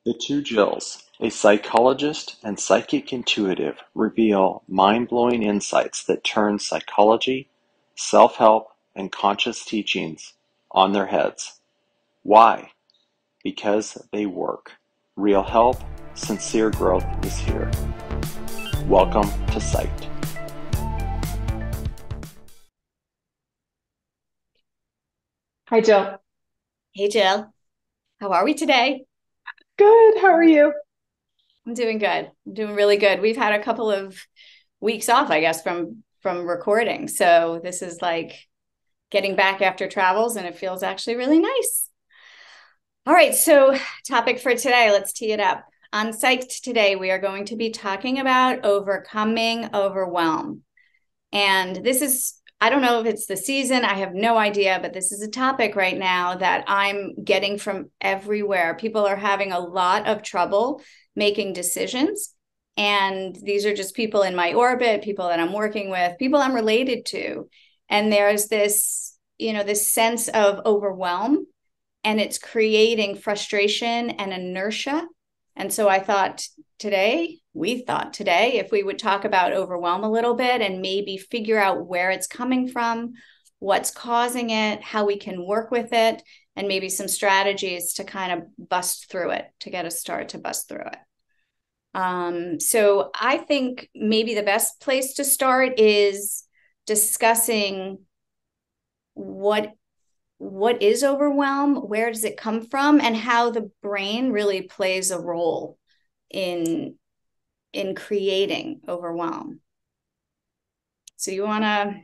The two Jills, a psychologist and psychic intuitive, reveal mind-blowing insights that turn psychology, self-help, and conscious teachings on their heads. Why? Because they work. Real help, sincere growth is here. Welcome to Psyched. Hi, Jill. Hey Jill, how are we today? Good. How are you? I'm doing good. I'm doing really good. We've had a couple of weeks off, I guess, from recording. So this is like getting back after travels and it feels actually really nice. All right, so topic for today, let's tee it up. On Psyched today, we are going to be talking about overcoming overwhelm. And this is, I don't know if it's the season, I have no idea, but this is a topic right now that I'm getting from everywhere. People are having a lot of trouble making decisions. And these are just people in my orbit, people that I'm working with, people I'm related to. And there's this, this sense of overwhelm, and it's creating frustration and inertia. And so we thought today, if we would talk about overwhelm a little bit and maybe figure out where it's coming from, what's causing it, how we can work with it, and maybe some strategies to kind of bust through it, to get a start to bust through it. So I think maybe the best place to start is discussing what is overwhelm, where does it come from, and how the brain really plays a role in creating overwhelm. So Yeah, you want to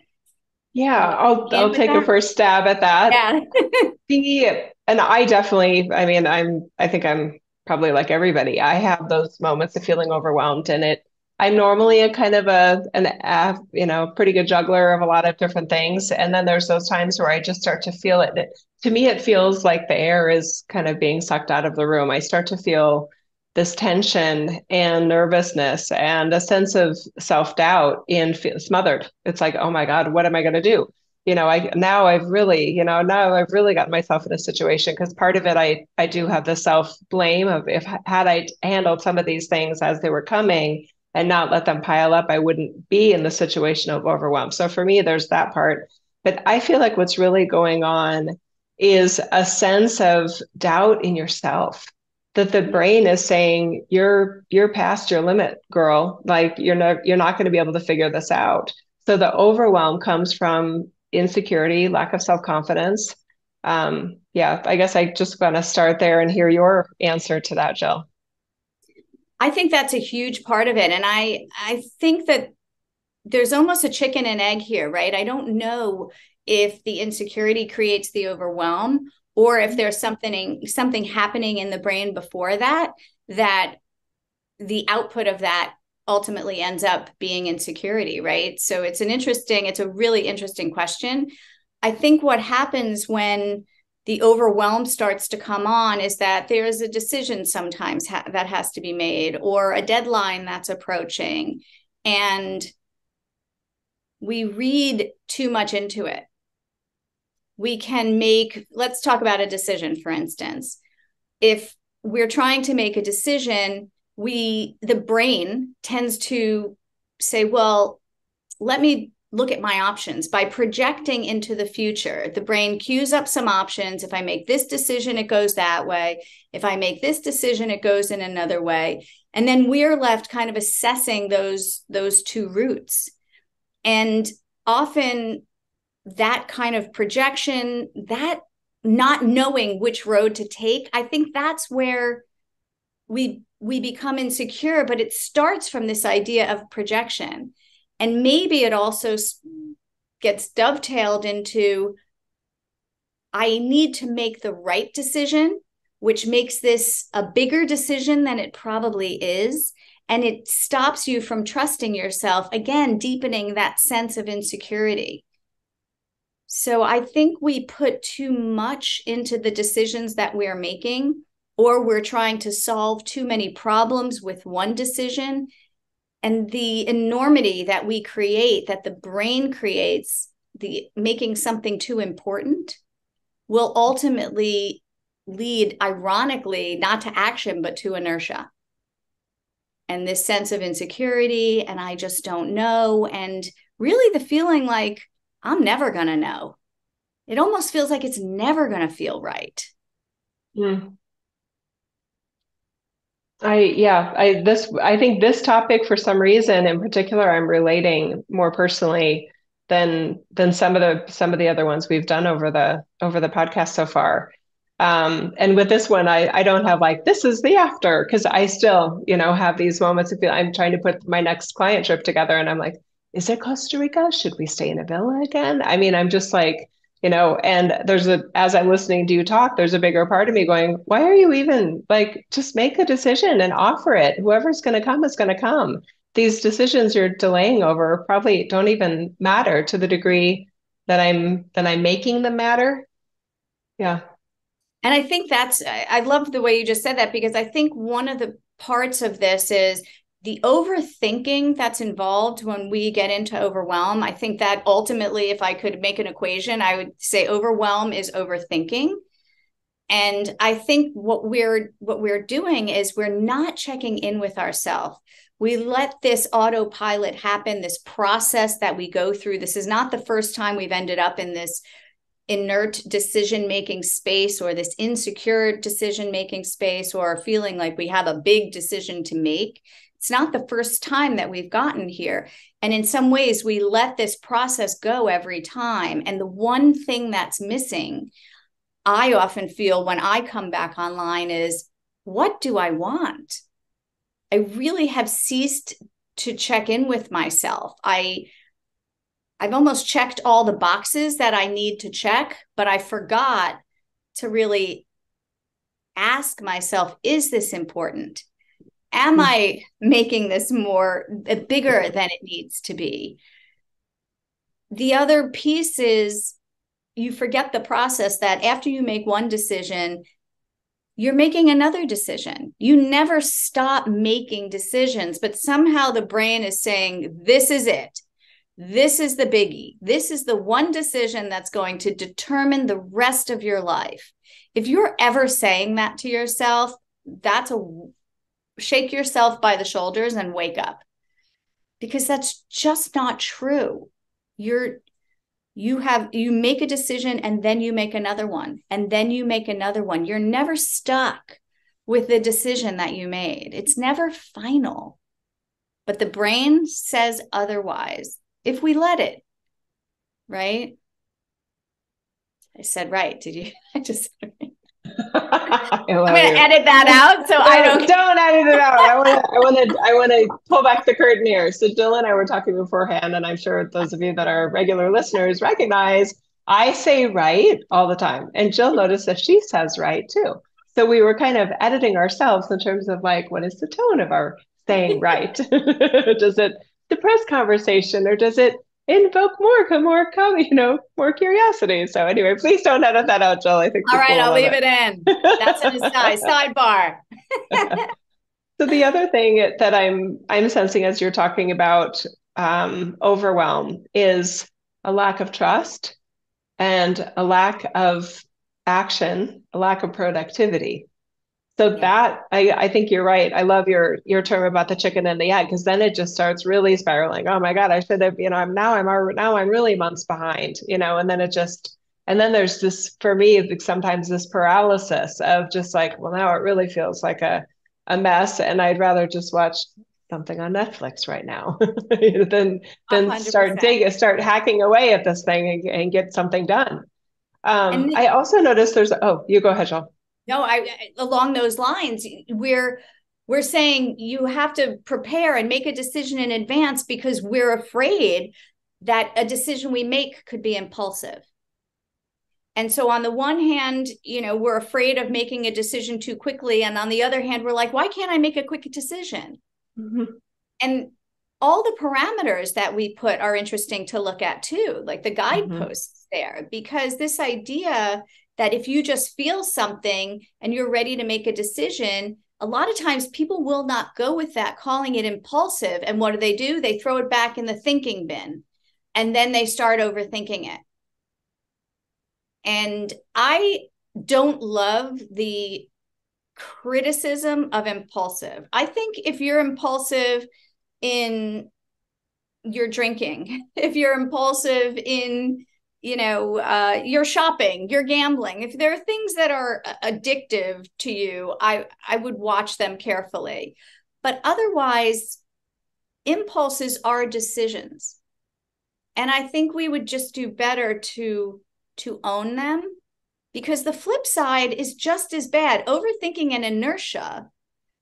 I'll begin with take a that? first stab at that. Yeah. And I definitely, I think I'm probably like everybody. I have those moments of feeling overwhelmed, and I'm normally a kind of pretty good juggler of a lot of different things. And then there's those times where I just start to feel it. To me, it feels like the air is kind of being sucked out of the room. I start to feel this tension and nervousness and a sense of self-doubt and feel smothered. It's like, oh my God, what am I going to do? Now I've really gotten myself in a situation because part of it, I do have the self blame of if had I handled some of these things as they were coming and not let them pile up, I wouldn't be in the situation of overwhelm. So for me, there's that part. But I feel like what's really going on is a sense of doubt in yourself that the brain is saying you're past your limit, girl. Like you're not going to be able to figure this out. So the overwhelm comes from insecurity, lack of self-confidence. Yeah, I guess I just want to start there and hear your answer to that, Jill. I think that's a huge part of it. And I think that there's almost a chicken and egg here, right? I don't know if the insecurity creates the overwhelm or if there's something happening in the brain before that, that the output of that ultimately ends up being insecurity, right? So it's a really interesting question. I think what happens when the overwhelm starts to come on is that there is a decision sometimes that has to be made, or a deadline that's approaching, and we read too much into it. Let's talk about a decision, for instance. If we're trying to make a decision, the brain tends to say, well, let me look at my options. By projecting into the future, the brain cues up some options. If I make this decision, it goes that way. If I make this decision, it goes in another way. And then we're left kind of assessing those two routes. And often that kind of projection, that not knowing which road to take, I think that's where we become insecure. But it starts from this idea of projection, and maybe it also gets dovetailed into, I need to make the right decision, which makes this a bigger decision than it probably is. And it stops you from trusting yourself, again, deepening that sense of insecurity. So I think we put too much into the decisions that we're making, or we're trying to solve too many problems with one decision. And the enormity that we create, that the brain creates, the making something too important, will ultimately lead, ironically, not to action, but to inertia. And this sense of insecurity, and I just don't know. And really the feeling like I'm never going to know. It almost feels like it's never going to feel right. Mm. I think this topic for some reason in particular I'm relating more personally than some of the other ones we've done over the podcast so far. And with this one, I don't have like this is the after because I still, have these moments of feel I'm trying to put my next client trip together and I'm like, is it Costa Rica? Should we stay in a villa again? I mean, I'm just like, and as I'm listening to you talk, there's a bigger part of me going, why are you even like, just make a decision and offer it. Whoever's going to come is going to come. These decisions you're delaying over probably don't even matter to the degree that I'm making them matter. Yeah. And I think I love the way you just said that, because I think one of the parts of this is the overthinking that's involved when we get into overwhelm. I think that ultimately, if I could make an equation, I would say overwhelm is overthinking. And I think what we're doing is we're not checking in with ourselves. We let this autopilot happen, this process that we go through. This is not the first time we've ended up in this inert decision-making space or this insecure decision-making space or feeling like we have a big decision to make. It's not the first time that we've gotten here. And in some ways, we let this process go every time. And the one thing that's missing, I often feel when I come back online, is what do I want? I really have ceased to check in with myself. I've almost checked all the boxes that I need to check, but I forgot to really ask myself, is this important? Am I making this bigger than it needs to be? The other piece is you forget the process that after you make one decision, you're making another decision. You never stop making decisions, but somehow the brain is saying, this is it. This is the biggie. This is the one decision that's going to determine the rest of your life. If you're ever saying that to yourself, shake yourself by the shoulders and wake up, because that's just not true. You make a decision and then you make another one and then you make another one. You're never stuck with the decision that you made. It's never final, but the brain says otherwise. If we let it, right? I said right. Did you? I just. I'm going to edit that out, so I don't edit it out. I want to pull back the curtain here. So Jill and I were talking beforehand, and I'm sure those of you that are regular listeners recognize I say right all the time, and Jill noticed that she says right too. So we were kind of editing ourselves in terms of like, what is the tone of our saying right? Does it depress conversation, or does it invoke more curiosity? So anyway, please don't edit that out, Jill. I think all right, I'll leave it in. That's an aside, sidebar. So the other thing that I'm sensing as you're talking about overwhelm is a lack of trust and a lack of action, a lack of productivity. So that I think you're right. I love your term about the chicken and the egg, because then it just starts really spiraling. Oh my God, I should have, I'm really months behind, and then there's this, for me, sometimes this paralysis of just like, well, now it really feels like a mess, and I'd rather just watch something on Netflix right now than 100%. start hacking away at this thing and get something done. I also noticed you go ahead, Jill. No, along those lines, we're saying you have to prepare and make a decision in advance because we're afraid that a decision we make could be impulsive. And so on the one hand, we're afraid of making a decision too quickly. And on the other hand, we're like, why can't I make a quick decision? Mm-hmm. And all the parameters that we put are interesting to look at too, like the guideposts there, because this idea that if you just feel something and you're ready to make a decision, a lot of times people will not go with that, calling it impulsive. And what do? They throw it back in the thinking bin, and then they start overthinking it. And I don't love the criticism of impulsive. I think if you're impulsive in your drinking, if you're impulsive in, your shopping, your gambling, if there are things that are addictive to you, I would watch them carefully. But otherwise, impulses are decisions. And I think we would just do better to own them, because the flip side is just as bad. Overthinking and inertia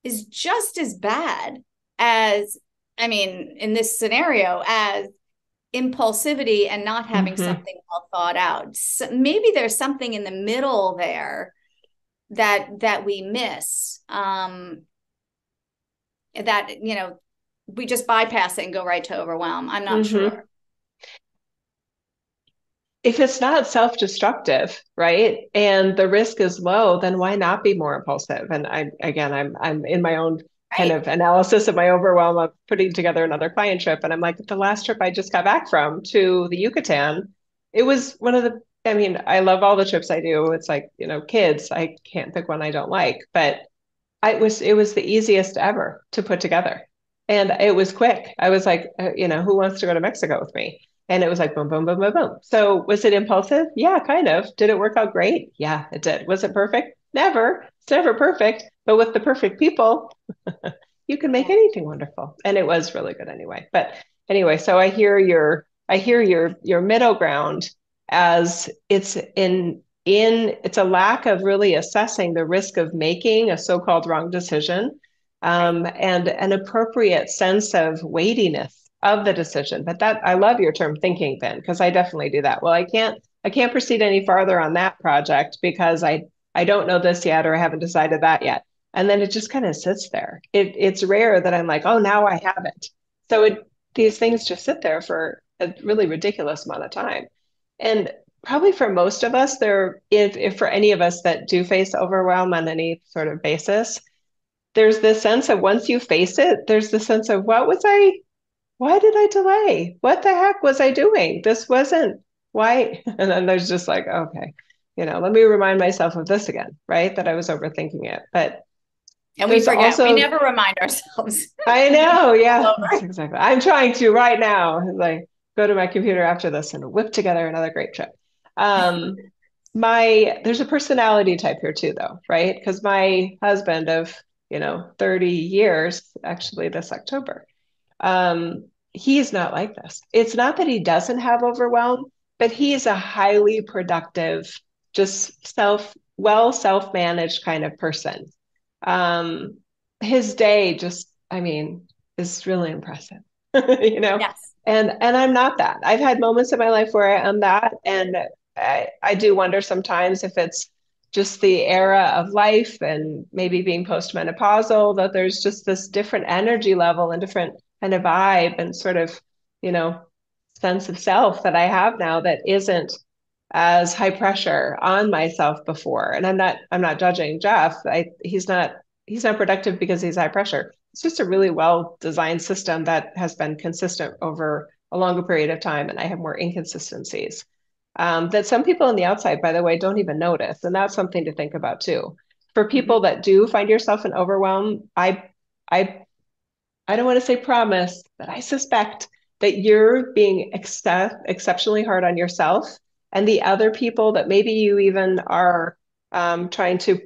is just as bad as, in this scenario, as impulsivity and not having something well thought out. So maybe there's something in the middle there that we miss, that, we just bypass it and go right to overwhelm. I'm not sure. If it's not self-destructive, right, and the risk is low, then why not be more impulsive? And I'm in my own kind of analysis of my overwhelm of putting together another client trip. And I'm like, the last trip I just got back from to the Yucatan, it was one of the, I love all the trips I do. It's like, kids, I can't pick one I don't like, but it was the easiest ever to put together. And it was quick. I was like, who wants to go to Mexico with me? And it was like, boom, boom, boom, boom, boom. So was it impulsive? Yeah, kind of. Did it work out great? Yeah, it did. Was it perfect? Never. It's never perfect. But with the perfect people, you can make anything wonderful. And it was really good anyway. But anyway, so I hear your middle ground as it's it's a lack of really assessing the risk of making a so-called wrong decision, and an appropriate sense of weightiness of the decision. But that, I love your term thinking, then, because I definitely do that. Well, I can't proceed any farther on that project because I don't know this yet, or I haven't decided that yet. And then it just kind of sits there. It's rare that I'm like, oh, now I have it. So these things just sit there for a really ridiculous amount of time. And probably for most of us, if for any of us that do face overwhelm on any sort of basis, there's this sense of, once you face it, there's the sense of, why did I delay? What the heck was I doing? This wasn't why. And then there's just like, okay, let me remind myself of this again, right? That I was overthinking it. And we forget. Also, we never remind ourselves. I know. Yeah, exactly. I'm trying to right now, like, go to my computer after this and whip together another great trip. There's a personality type here too, though, right? Because my husband of 30 years, actually this October, he's not like this. It's not that he doesn't have overwhelm, but he's a highly productive, just self-managed kind of person. His day just, is really impressive, Yes. And I'm not that. I've had moments in my life where I am that. And I do wonder sometimes if it's just the era of life and maybe being postmenopausal, that there's just this different energy level and different kind of vibe and sort of, sense of self that I have now that isn't as high pressure on myself before. And I'm not judging Jeff. He's not productive because he's high pressure. It's just a really well-designed system that has been consistent over a longer period of time. And I have more inconsistencies that some people on the outside, by the way, don't even notice. And that's something to think about too. For people that do find yourself in overwhelm, I don't want to say promise, but I suspect that you're being exceptionally hard on yourself, and the other people that maybe you even are trying to,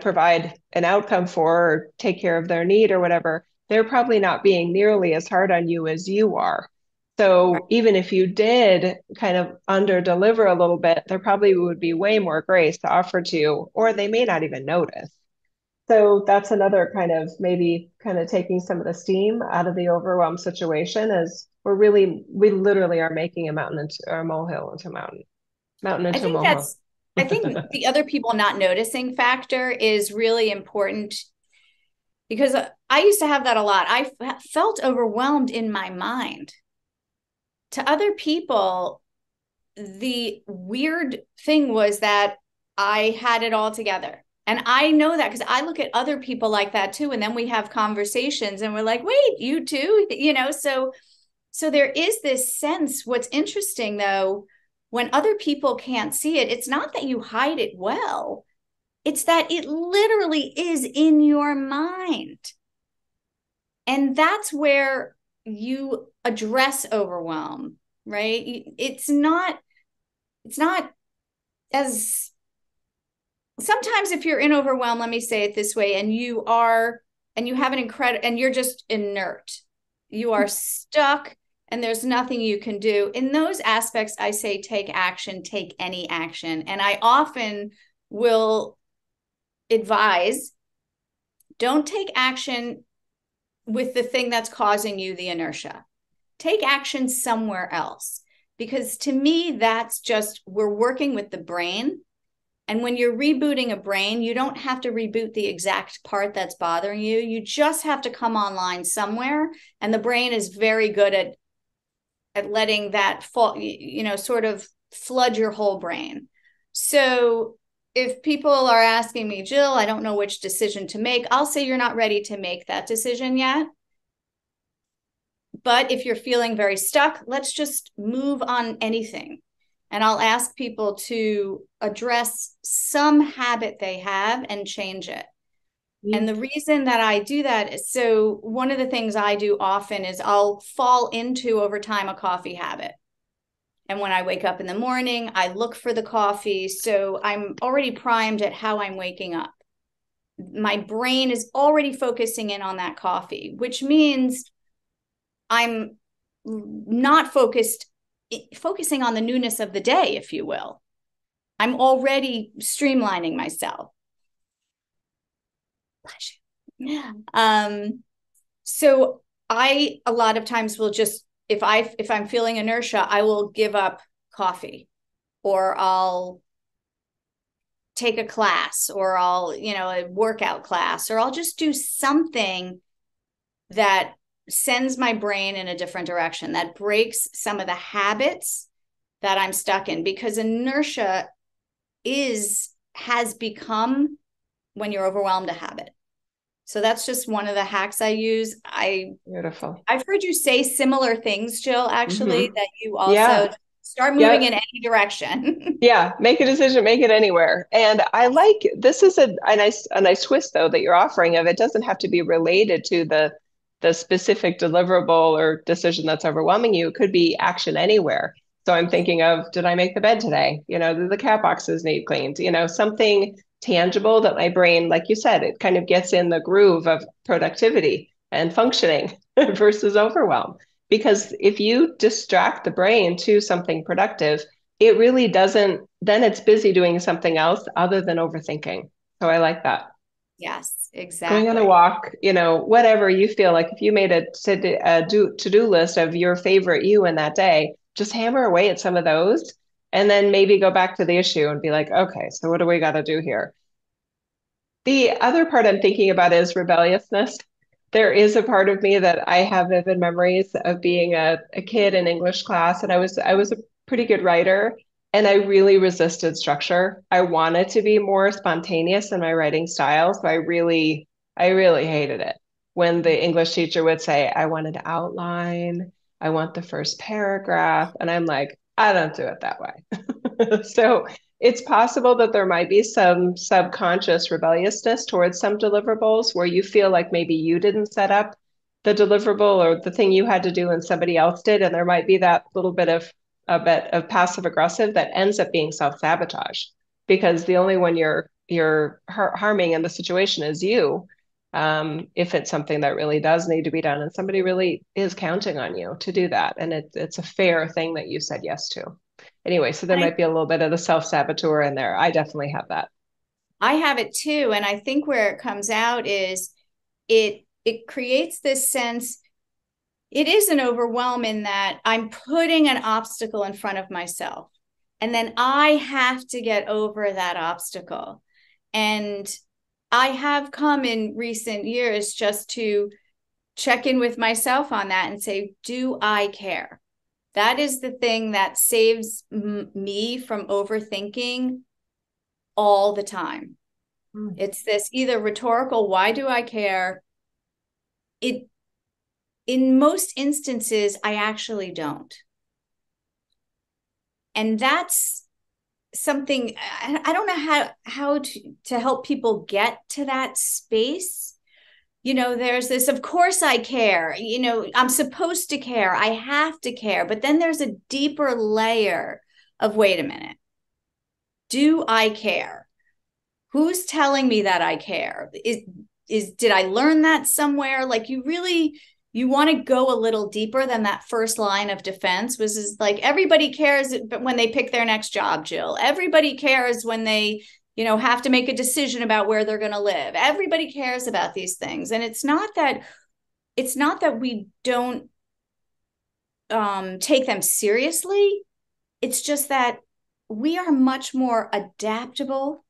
provide an outcome for or take care of their need or whatever, they're probably not being nearly as hard on you as you are. So even if you did kind of under deliver a little bit, there probably would be way more grace to offer to you, or they may not even notice. So that's another kind of maybe kind of taking some of the steam out of the overwhelm situation, is we literally are making a mountain into a molehill into a mountain into a molehill. I think the other people not noticing factor is really important, because I used to have that a lot. I felt overwhelmed in my mind. To other people, the weird thing was that I had it all together. And I know that because I look at other people like that too. And then we have conversations and we're like, wait, you too, so there is this sense. What's interesting though, when other people can't see it, it's not that you hide it well. It's that it literally is in your mind. And that's where you address overwhelm, right? It's not as, sometimes if you're in overwhelm, let me say it this way, and you have an incredible, and you're just inert, you are stuck, and there's nothing you can do. In those aspects, I say, take action, take any action. And I often will advise, don't take action with the thing that's causing you the inertia. Take action somewhere else. Because to me, that's just, we're working with the brain. And when you're rebooting a brain, you don't have to reboot the exact part that's bothering you. You just have to come online somewhere. And the brain is very good at letting that fall, sort of flood your whole brain. So if people are asking me, Jill, I don't know which decision to make, I'll say you're not ready to make that decision yet. But if you're feeling very stuck, let's just move on anything. And I'll ask people to address some habit they have and change it. Mm-hmm. And the reason that I do that is, so one of the things I do often is I'll fall into, over time, a coffee habit. And when I wake up in the morning, I look for the coffee. So I'm already primed at how I'm waking up. My brain is already focusing in on that coffee, which means I'm not focusing on the newness of the day, if you will. I'm already streamlining myself. So I, a lot of times, will just, if I'm feeling inertia, I will give up coffee, or I'll take a class, or I'll, a workout class, or I'll just do something that sends my brain in a different direction, that breaks some of the habits that I'm stuck in, because inertia has become, when you're overwhelmed, a habit. So that's just one of the hacks I use. Beautiful. I've heard you say similar things, Jill, actually, that you also start moving in any direction. Yeah, make a decision, make it anywhere. And I like, this is a nice twist, though, that you're offering of, it doesn't have to be related to the specific deliverable or decision that's overwhelming you. It could be action anywhere. So I'm thinking of, did I make the bed today? Do the cat boxes need cleaned? Something tangible that my brain, like you said, it kind of gets in the groove of productivity and functioning versus overwhelm. Because if you distract the brain to something productive, it really doesn't, then it's busy doing something else other than overthinking. So I like that. Yes, exactly. Going on a walk, whatever you feel like, if you made a to-do list of your favorite you in that day, just hammer away at some of those, and then maybe go back to the issue and be like, okay, so what do we got to do here? The other part I'm thinking about is rebelliousness. There is a part of me that I have vivid memories of being a kid in English class, and I was a pretty good writer, and I really resisted structure. I wanted to be more spontaneous in my writing style, so I really hated it when the English teacher would say, I wanted to outline, I want the first paragraph, and I'm like, I don't do it that way. So it's possible that there might be some subconscious rebelliousness towards some deliverables where you feel like maybe you didn't set up the deliverable or the thing you had to do and somebody else did. And there might be that little bit of passive aggressive that ends up being self-sabotage, because the only one you're harming in the situation is you. If it's something that really does need to be done and somebody really is counting on you to do that. And it's a fair thing that you said yes to. Anyway, so there might be a little bit of the self-saboteur in there. I definitely have that. I have it too. And I think where it comes out is it creates this sense, it is an overwhelm in that I'm putting an obstacle in front of myself. And then I have to get over that obstacle. And I have come in recent years just to check in with myself on that and say, do I care? That is the thing that saves me from overthinking all the time. It's this either rhetorical, why do I care? In most instances, I actually don't. And that's something, I don't know how to help people get to that space. There's this, of course I care, I'm supposed to care, I have to care. But then there's a deeper layer of, wait a minute, do I care? Who's telling me that I care? Did I learn that somewhere? Like, you want to go a little deeper than that first line of defense, which is like, everybody cares when they pick their next job, Jill. Everybody cares when they, have to make a decision about where they're going to live. Everybody cares about these things. And it's not that we don't take them seriously. It's just that we are much more adaptable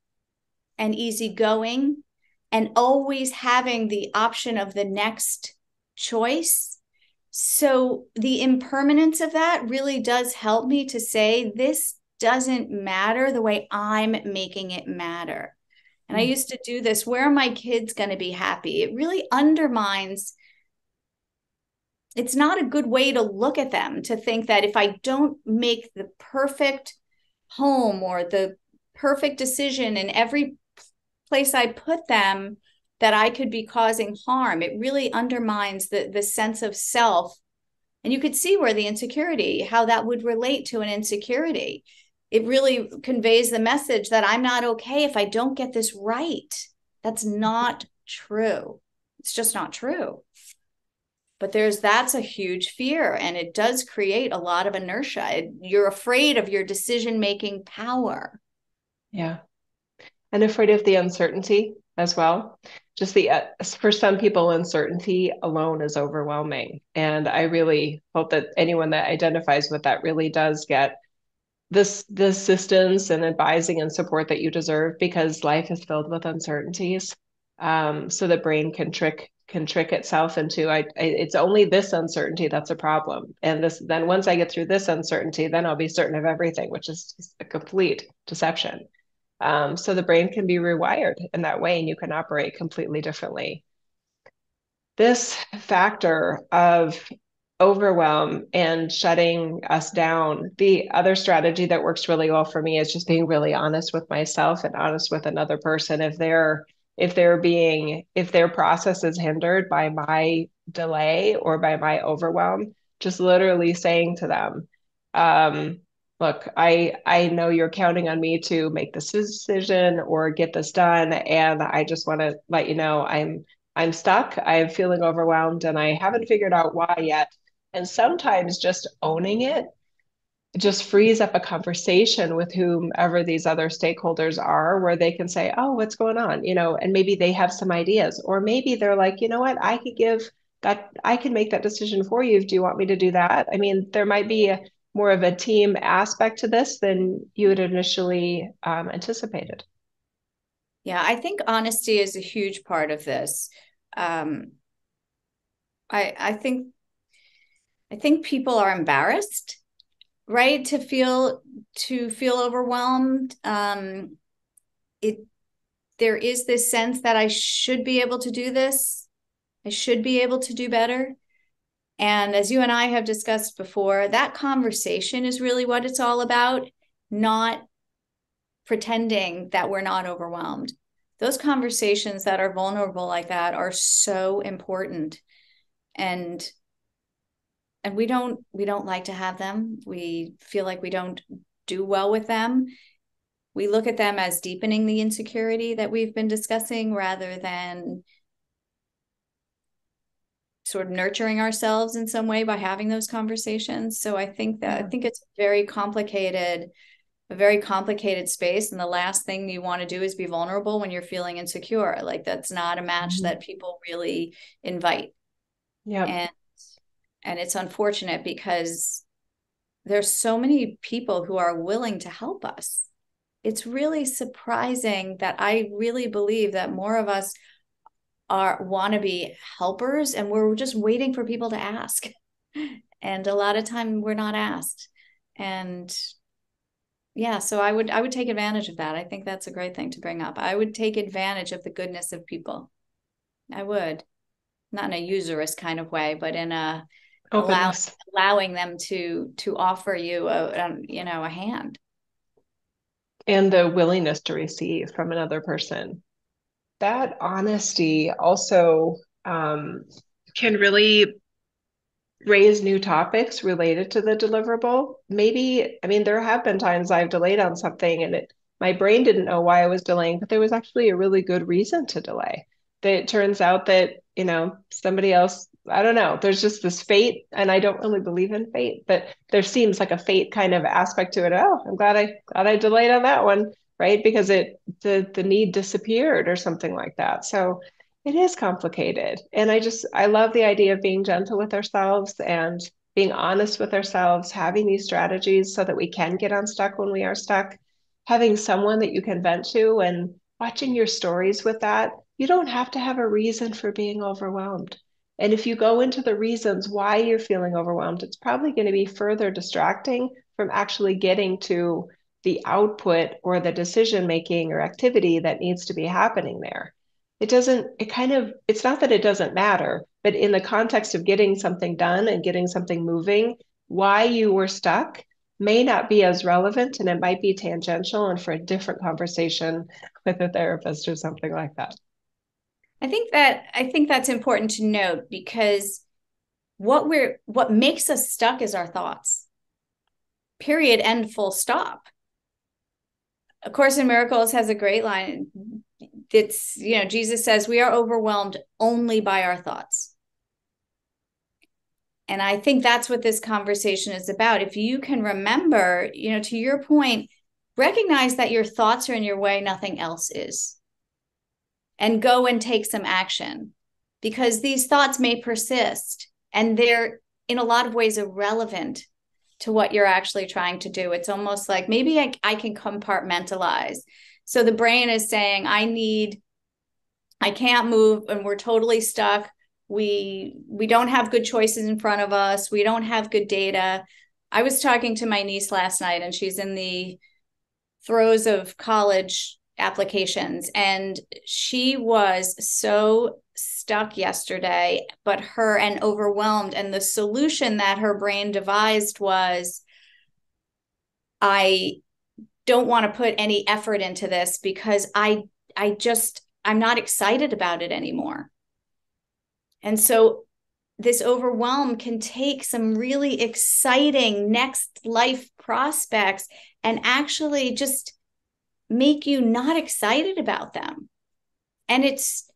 and easygoing, and always having the option of the next choice. So the impermanence of that really does help me to say, this doesn't matter the way I'm making it matter. And I used to do this, where are my kids going to be happy? It really undermines, it's not a good way to look at them, to think that if I don't make the perfect home or the perfect decision in every place I put them, that I could be causing harm. It really undermines the sense of self. And you could see where the insecurity, how that would relate to an insecurity. It really conveys the message that I'm not okay if I don't get this right. That's not true. It's just not true. But that's a huge fear, and it does create a lot of inertia. You're afraid of your decision-making power. Yeah. And afraid of the uncertainty as well. Just for some people, uncertainty alone is overwhelming. And I really hope that anyone that identifies with that really does get the assistance and advising and support that you deserve, because life is filled with uncertainties. So the brain can trick itself into, it's only this uncertainty that's a problem. And then once I get through this uncertainty, then I'll be certain of everything, which is a complete deception. So the brain can be rewired in that way, and you can operate completely differently. This factor of overwhelm and shutting us down, the other strategy that works really well for me is just being really honest with myself and honest with another person. If their process is hindered by my delay or by my overwhelm, just literally saying to them, look, I know you're counting on me to make this decision or get this done, and I just want to let you know I'm stuck. I'm feeling overwhelmed, and I haven't figured out why yet. And sometimes just owning it just frees up a conversation with whomever these other stakeholders are, where they can say, "Oh, what's going on?" And maybe they have some ideas, or maybe they're like, "You know what? I can make that decision for you. Do you want me to do that?" I mean, there might be more of a team aspect to this than you had initially anticipated. Yeah, I think honesty is a huge part of this. I think people are embarrassed, right, to feel overwhelmed. There is this sense that I should be able to do this. I should be able to do better. And as you and I have discussed before, that conversation is really what it's all about, not pretending that we're not overwhelmed. Those conversations that are vulnerable like that are so important. And we don't like to have them. We feel like we don't do well with them. We look at them as deepening the insecurity that we've been discussing, rather than sort of nurturing ourselves in some way by having those conversations. So I think it's a very complicated space. And the last thing you want to do is be vulnerable when you're feeling insecure. Like, that's not a match that people really invite. Yeah. And it's unfortunate, because there's so many people who are willing to help us. It's really surprising that I really believe that more of us want to be helpers, and we're just waiting for people to ask. And a lot of time we're not asked. And yeah, so I would take advantage of that. I think that's a great thing to bring up. I would take advantage of the goodness of people. I would. Not in a usurious kind of way, but in a Openness. allowing them to offer you a hand. And the willingness to receive from another person. That honesty also can really raise new topics related to the deliverable. Maybe, I mean, there have been times I've delayed on something and my brain didn't know why I was delaying, but there was actually a really good reason to delay. That it turns out that, somebody else, I don't know, there's just this fate, and I don't really believe in fate, but there seems like a fate kind of aspect to it. Oh, I'm glad I delayed on that one, right? Because the need disappeared or something like that. So it is complicated. And I love the idea of being gentle with ourselves and being honest with ourselves, having these strategies so that we can get unstuck when we are stuck, having someone that you can vent to and watching your stories with that. You don't have to have a reason for being overwhelmed. And if you go into the reasons why you're feeling overwhelmed, it's probably going to be further distracting from actually getting to the output or the decision making or activity that needs to be happening there. It's not that it doesn't matter, but in the context of getting something done and getting something moving, why you were stuck may not be as relevant, and it might be tangential and for a different conversation with a therapist or something like that. I think that's important to note, because what makes us stuck is our thoughts. Period. End. Full stop. A Course in Miracles has a great line. It's, Jesus says we are overwhelmed only by our thoughts. And I think that's what this conversation is about. If you can remember, to your point, recognize that your thoughts are in your way, nothing else is. And go and take some action, because these thoughts may persist and they're in a lot of ways irrelevant to what you're actually trying to do. It's almost like maybe I can compartmentalize. So the brain is saying, I can't move and we're totally stuck. We don't have good choices in front of us. We don't have good data. I was talking to my niece last night, and she's in the throes of college applications, and she was so stuck yesterday, and overwhelmed. And the solution that her brain devised was, I don't want to put any effort into this because I'm not excited about it anymore. And so this overwhelm can take some really exciting next life prospects and actually just make you not excited about them. And it's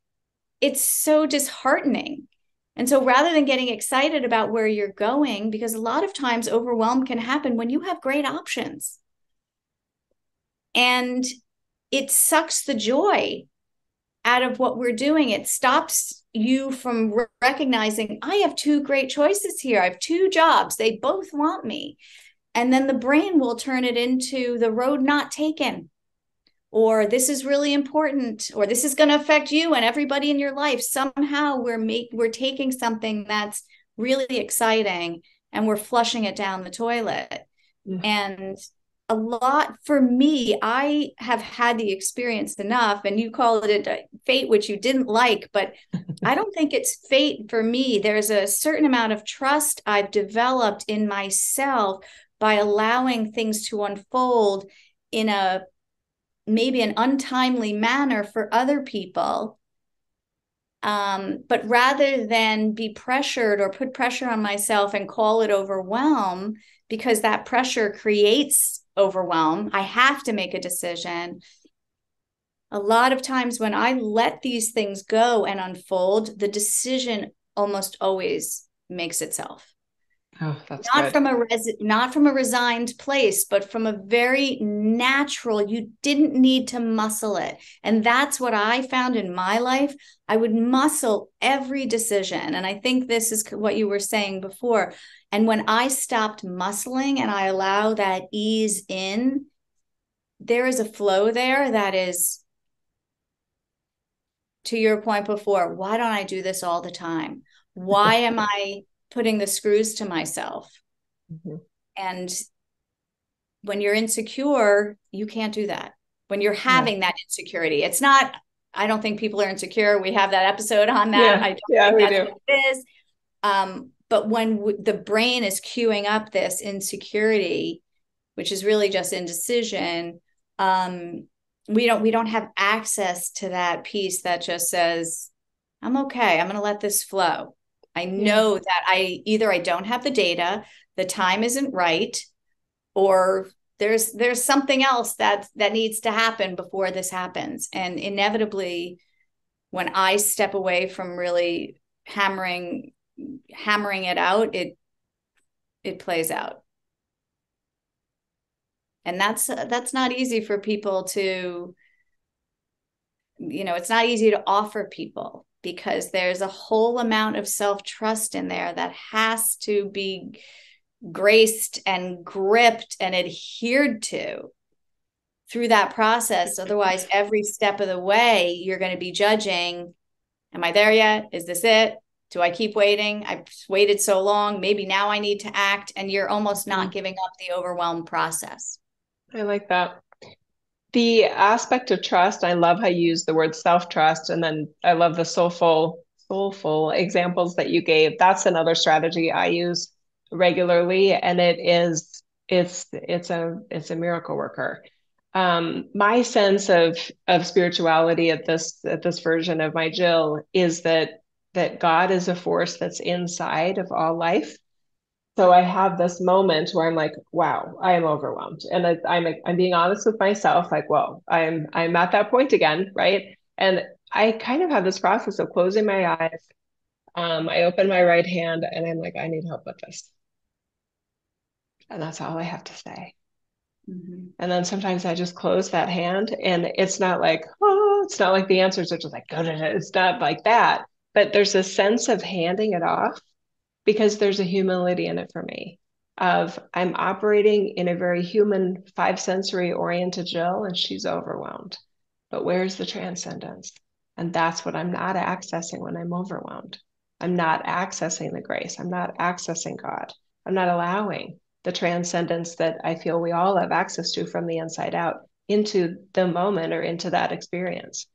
so disheartening. And so rather than getting excited about where you're going, because a lot of times overwhelm can happen when you have great options, and it sucks the joy out of what we're doing. It stops you from recognizing, I have two great choices here. I have two jobs. They both want me. And then the brain will turn it into the road not taken, or this is really important, or this is going to affect you and everybody in your life. Somehow we're taking something that's really exciting and we're flushing it down the toilet. Mm-hmm. And a lot for me, I have had the experience enough, and you call it a fate, which you didn't like, but I don't think it's fate for me. There's a certain amount of trust I've developed in myself by allowing things to unfold in maybe an untimely manner for other people. But rather than be pressured or put pressure on myself and call it overwhelm, because that pressure creates overwhelm, I have to make a decision. A lot of times when I let these things go and unfold, the decision almost always makes itself. Oh, that's not good. Not from a resigned place, but from a very natural, you didn't need to muscle it. And that's what I found in my life. I would muscle every decision. And I think this is what you were saying before. And when I stopped muscling and I allow that ease in, there is a flow there that is, to your point before, why don't I do this all the time? Why am I putting the screws to myself? Mm-hmm. And when you're insecure, you can't do that. When you're having that insecurity, it's not, I don't think people are insecure. We have that episode on that. I don't think that's what it is. But when the brain is queuing up this insecurity, which is really just indecision, we don't have access to that piece that just says, I'm okay, I'm going to let this flow. I know that I don't have the data, the time isn't right, or there's something else that needs to happen before this happens. And inevitably, when I step away from really hammering it out, it plays out. And that's not easy for people to, it's not easy to offer people, because there's a whole amount of self-trust in there that has to be graced and gripped and adhered to through that process. Otherwise, every step of the way, you're going to be judging, am I there yet? Is this it? Do I keep waiting? I've waited so long. Maybe now I need to act. And you're almost not giving up the overwhelm process. I like that. The aspect of trust, I love how you use the word self-trust. And then I love the soulful examples that you gave. That's another strategy I use regularly. And it's a miracle worker. My sense of spirituality at this version of my Jill is that God is a force that's inside of all life. So I have this moment where I'm like, wow, I am overwhelmed. And I'm being honest with myself, like, whoa, I'm at that point again, right? And I kind of have this process of closing my eyes. I open my right hand and I'm like, I need help with this. And that's all I have to say. Mm-hmm. And then sometimes I just close that hand, and it's not like, oh, it's not like the answers are just like, go to it. It's not like that. But there's a sense of handing it off, because there's a humility in it for me of I'm operating in a very human, five sensory oriented Jill, and she's overwhelmed. But where's the transcendence? And that's what I'm not accessing when I'm overwhelmed. I'm not accessing the grace. I'm not accessing God. I'm not allowing the transcendence that I feel we all have access to from the inside out into the moment or into that experience.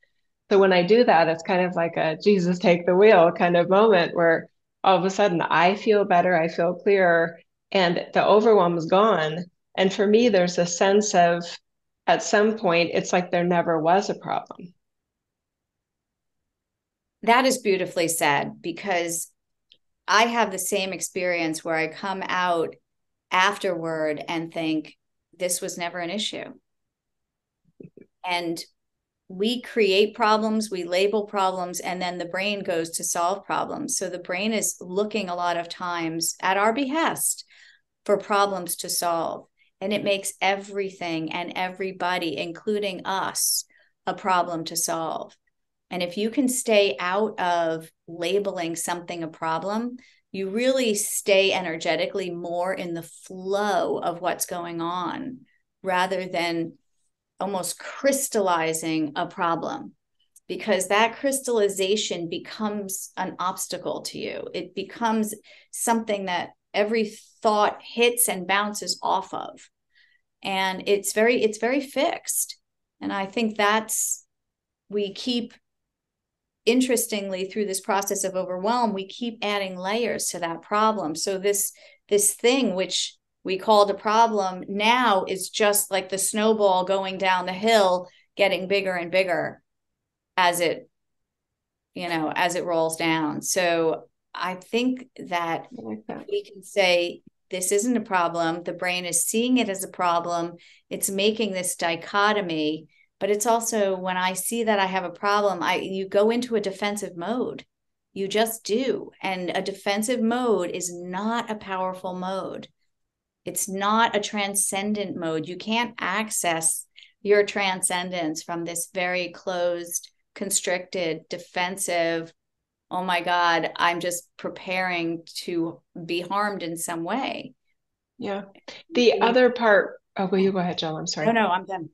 So when I do that, it's kind of like a Jesus take the wheel kind of moment where all of a sudden I feel better, I feel clearer, and the overwhelm is gone. And for me, there's a sense of, at some point, it's like there never was a problem. That is beautifully said, because I have the same experience where I come out afterward and think, this was never an issue. And we create problems, we label problems, and then the brain goes to solve problems. So the brain is looking a lot of times at our behest for problems to solve. And it makes everything and everybody, including us, a problem to solve. And if you can stay out of labeling something a problem, you really stay energetically more in the flow of what's going on, rather than almost crystallizing a problem, because that crystallization becomes an obstacle to you. It becomes something that every thought hits and bounces off of. And it's very fixed. And I think we keep, interestingly, through this process of overwhelm, we keep adding layers to that problem. So this thing, which we called a problem, now is just like the snowball going down the hill, getting bigger and bigger as it rolls down. So I think that we can say, this isn't a problem. The brain is seeing it as a problem. It's making this dichotomy. But it's also, when I see that I have a problem, you go into a defensive mode. You just do. And a defensive mode is not a powerful mode. It's not a transcendent mode. You can't access your transcendence from this very closed, constricted, defensive, oh my God, I'm just preparing to be harmed in some way. Yeah. The other part, well, you go ahead, Jill. I'm sorry. No, I'm done.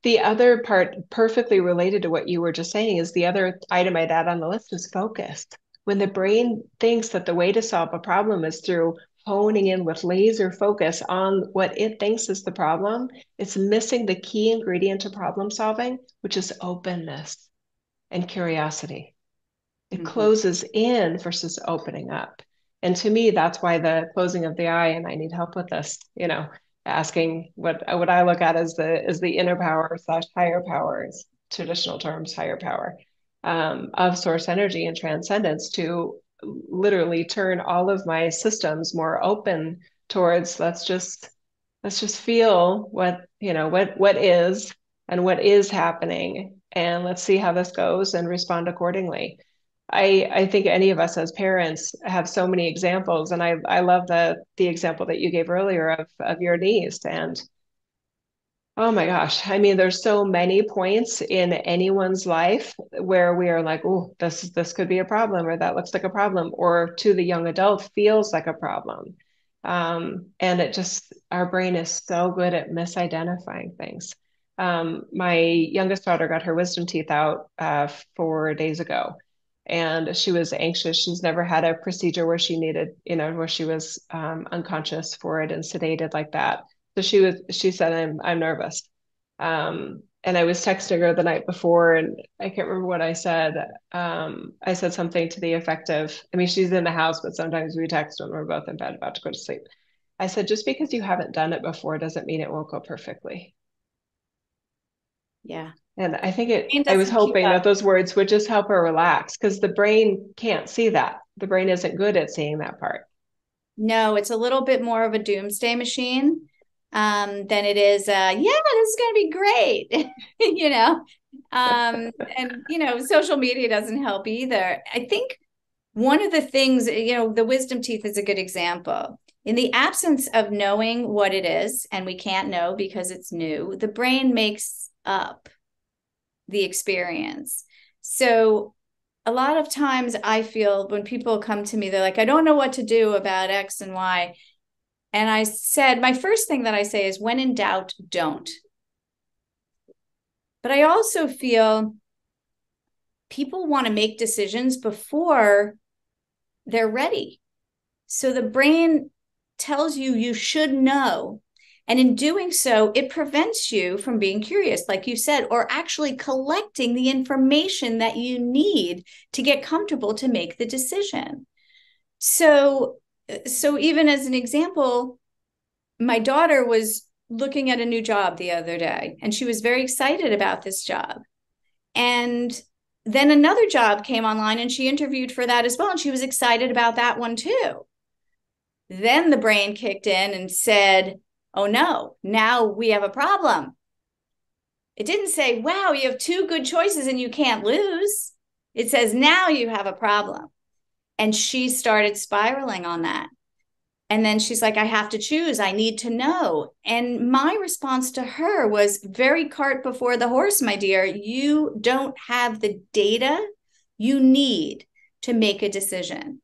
The other part, perfectly related to what you were just saying, is the other item I'd add on the list is focus. When the brain thinks that the way to solve a problem is through honing in with laser focus on what it thinks is the problem, it's missing the key ingredient to problem solving, which is openness and curiosity. It closes in versus opening up. And to me, that's why the closing of the eye, and I need help with this, asking what I look at as the inner power slash higher power, is traditional terms, higher power, of source energy and transcendence, to literally turn all of my systems more open towards, let's just feel what is and what is happening, and let's see how this goes and respond accordingly. I think any of us as parents have so many examples, and I love the example that you gave earlier of your niece. And oh my gosh, I mean, there's so many points in anyone's life where we are like, oh, this could be a problem, or that looks like a problem, or to the young adult feels like a problem. And it just, our brain is so good at misidentifying things. My youngest daughter got her wisdom teeth out 4 days ago, and she was anxious. She's never had a procedure where she needed, where she was unconscious for it and sedated like that. So she said, I'm nervous. And I was texting her the night before, and I can't remember what I said. I said something to the effect of, I mean, she's in the house, but sometimes we text when we're both in bed about to go to sleep. I said, just because you haven't done it before doesn't mean it won't go perfectly. Yeah. And I think Brain I was doesn't keep hoping up. that those words would just help her relax, because the brain can't see that. The brain isn't good at seeing that part. No, it's a little bit more of a doomsday machine than it is, yeah, this is going to be great, you know. And, social media doesn't help either. I think one of the things, the wisdom teeth is a good example. In the absence of knowing what it is, and we can't know because it's new, the brain makes up the experience. So a lot of times I feel when people come to me, they're like, I don't know what to do about X and Y. And I said, my first thing that I say is, when in doubt, don't. But I also feel people want to make decisions before they're ready. So the brain tells you you should know. And in doing so, it prevents you from being curious, like you said, or actually collecting the information that you need to get comfortable to make the decision. So even as an example, my daughter was looking at a new job the other day, and she was very excited about this job. And then another job came online, and she interviewed for that as well. And she was excited about that one too. Then the brain kicked in and said, oh no, now we have a problem. It didn't say, wow, you have two good choices and you can't lose. It says, now you have a problem. And she started spiraling on that. And then she's like, I have to choose. I need to know. And my response to her was, very cart before the horse, my dear. You don't have the data you need to make a decision.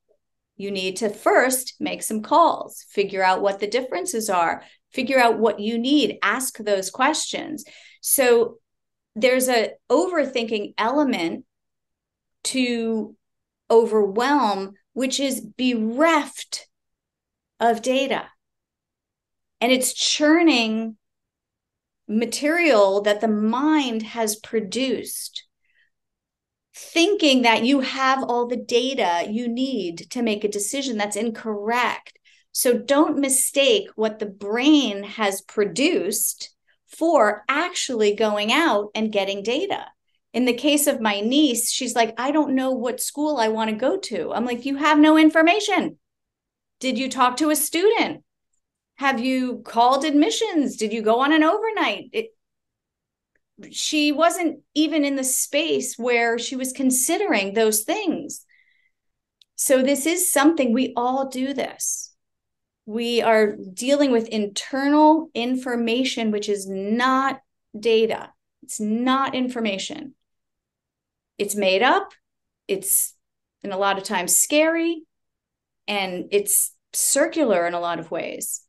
You need to first make some calls, figure out what the differences are, figure out what you need, ask those questions. So there's an overthinking element to overwhelm, which is bereft of data. And it's churning material that the mind has produced, thinking that you have all the data you need to make a decision. That's incorrect. So don't mistake what the brain has produced for actually going out and getting data. In the case of my niece, she's like, I don't know what school I want to go to. I'm like, you have no information. Did you talk to a student? Have you called admissions? Did you go on an overnight? She wasn't even in the space where she was considering those things. So this is something, we all do this. We are dealing with internal information, which is not data. It's not information. It's made up. It's, in a lot of times, scary, and it's circular in a lot of ways.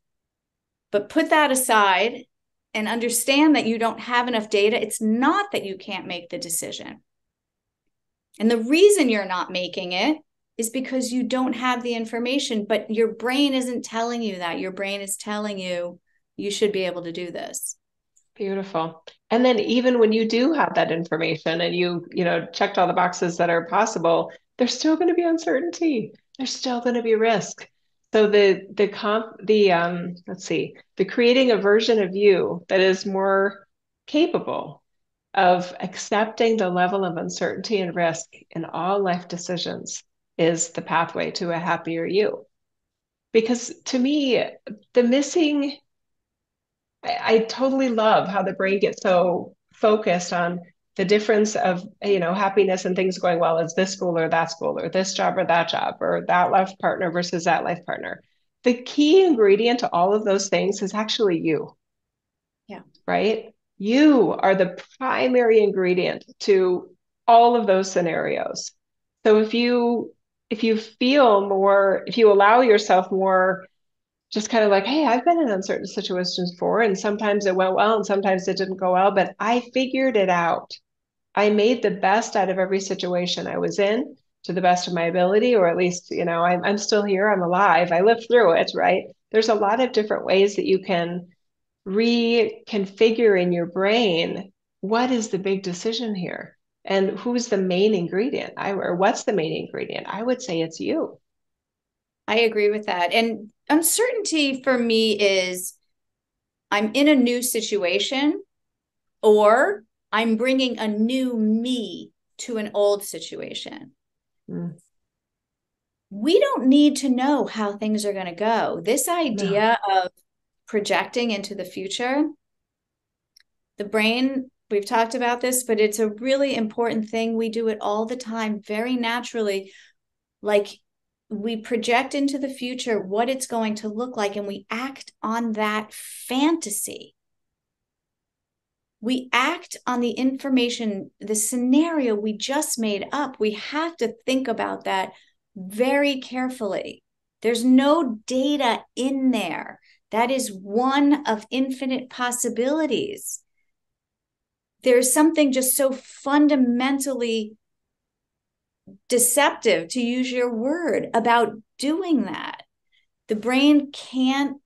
But put that aside and understand that you don't have enough data. It's not that you can't make the decision. And the reason you're not making it is because you don't have the information, but your brain isn't telling you that. Your brain is telling you, you should be able to do this. Beautiful. And then even when you do have that information and you checked all the boxes that are possible, there's still going to be uncertainty. there's still going to be risk. So the creating a version of you that is more capable of accepting the level of uncertainty and risk in all life decisions is the pathway to a happier you. Because to me, the missing, I totally love how the brain gets so focused on the difference of, happiness and things going well is this school or this job or that life partner versus that life partner. The key ingredient to all of those things is actually you. Yeah. Right? You are the primary ingredient to all of those scenarios. So if you feel more, if you allow yourself more, just kind of like, hey, I've been in uncertain situations before, and sometimes it went well and sometimes it didn't go well, but I figured it out. I made the best out of every situation I was in to the best of my ability, or at least, I'm still here, I'm alive, I lived through it, right? There's a lot of different ways that you can reconfigure in your brain what is the big decision here and who's the main ingredient, or what's the main ingredient. I would say it's you. I agree with that. And uncertainty for me is I'm in a new situation, or I'm bringing a new me to an old situation. We don't need to know how things are going to go. This idea of projecting into the future, the brain, we've talked about this, but it's a really important thing. We do it all the time, very naturally. Like, we project into the future what it's going to look like, and we act on that fantasy. We act on the information, the scenario we just made up. We have to think about that very carefully. There's no data in there. That is one of infinite possibilities. There's something just so fundamentally deceptive, to use your word, about doing that. The brain can't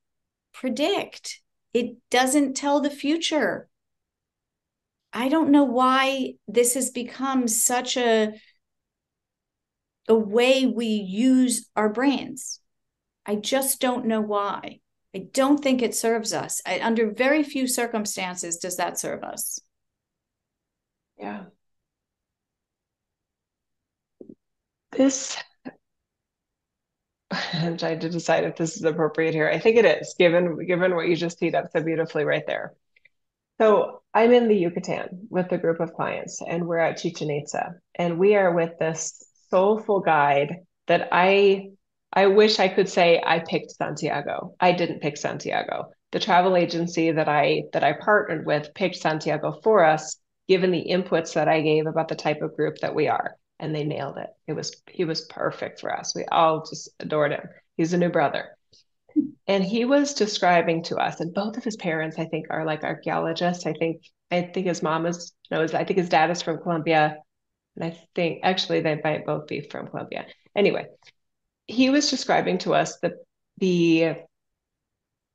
predict. It doesn't tell the future. I don't know why this has become such a way we use our brains. I just don't know why. I don't think it serves us. Under very few circumstances does that serve us. Yeah. I'm trying to decide if this is appropriate here. I think it is, given what you just teed up so beautifully right there. So I'm in the Yucatan with a group of clients, and we're at Chichen Itza, and we are with this soulful guide that I wish I could say I picked Santiago. I didn't pick Santiago. The travel agency that I partnered with picked Santiago for us, given the inputs that I gave about the type of group that we are, and they nailed it. He was perfect for us. We all just adored him. He's a new brother. And he was describing to us, and both of his parents, I think, are like archaeologists. I think his mom is, no, I think his dad is from Colombia. And I think actually they might both be from Colombia. Anyway, he was describing to us the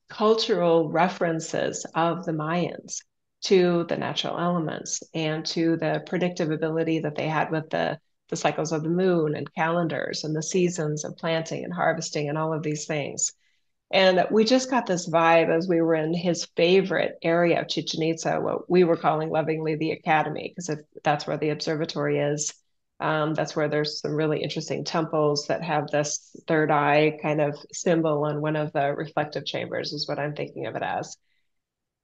cultural references of the Mayans to the natural elements and to the predictive ability that they had with the cycles of the moon and calendars and the seasons of planting and harvesting and all of these things. And we just got this vibe as we were in his favorite area of Chichen Itza, what we were calling lovingly the Academy, because that's where the observatory is. That's where there's some really interesting temples that have this third eye kind of symbol on one of the reflective chambers, is what I'm thinking of it as.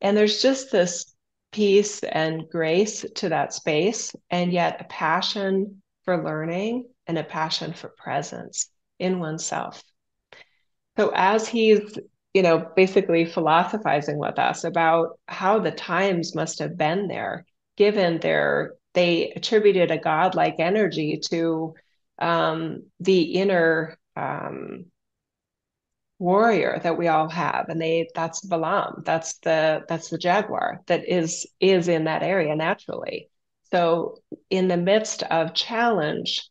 And there's just this peace and grace to that space, and yet a passion for learning and a passion for presence in oneself. So as he's, basically philosophizing with us about how the times must have been there, given they attributed a godlike energy to the inner warrior that we all have, and that's Balaam, that's the jaguar that is in that area naturally. So in the midst of challenge,